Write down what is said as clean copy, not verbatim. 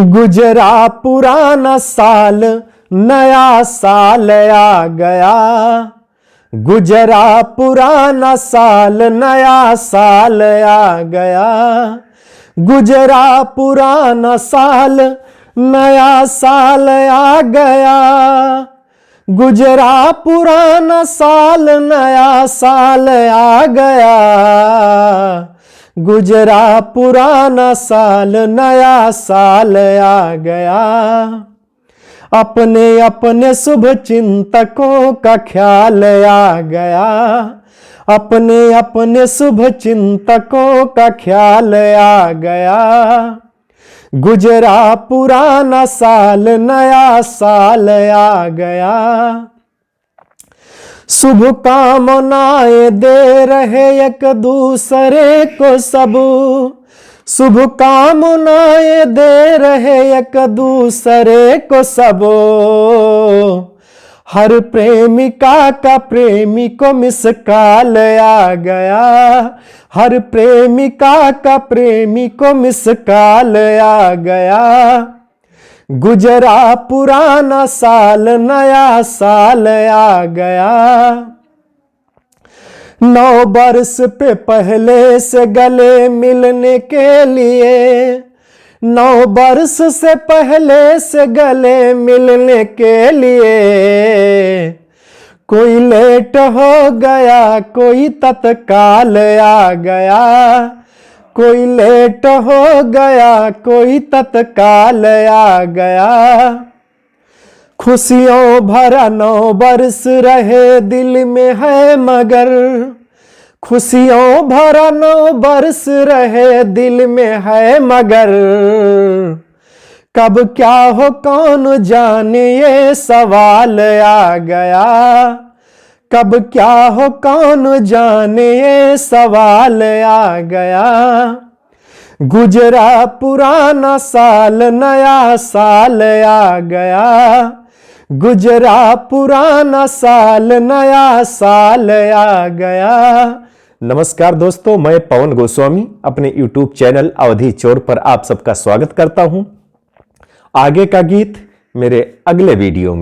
गुजरा पुराना साल, नया साल आ गया। गुजरा पुराना साल, नया साल आ गया। गुजरा पुराना साल, नया साल आ गया। गुजरा पुराना साल, नया साल आ गया। गुजरा पुराना साल, नया साल आ गया। अपने अपने शुभ चिंतकों का ख्याल आ गया। अपने अपने शुभ चिंतकों का ख्याल आ गया। गुजरा पुराना साल, नया साल आ गया। शुभ कामनाएं दे रहे एक दूसरे को सब। शुभ कामनाएं दे रहे एक दूसरे को सब। हर प्रेमिका का प्रेमी को मिस कॉल आ गया। हर प्रेमिका का प्रेमी को मिस कॉल आ गया। गुजरा पुराना साल, नया साल आ गया। 9 बरस पे पहले से गले मिलने के लिए, 9 बरस से पहले से गले मिलने के लिए। कोई लेट हो गया, कोई तत्काल आ गया। कोई लेट हो गया, कोई तत्काल आ गया। खुशियों भरा 9 बरस रहे दिल में है मगर। खुशियों भरा 9 बरस रहे दिल में है मगर। कब क्या हो कौन जाने ये सवाल आ गया। कब क्या हो कौन जाने ये सवाल आ गया। गुजरा पुराना साल, नया साल आ गया। गुजरा पुराना साल, नया साल आ गया। नमस्कार दोस्तों, मैं पवन गोस्वामी अपने YouTube चैनल अवधि चोर पर आप सबका स्वागत करता हूं। आगे का गीत मेरे अगले वीडियो में।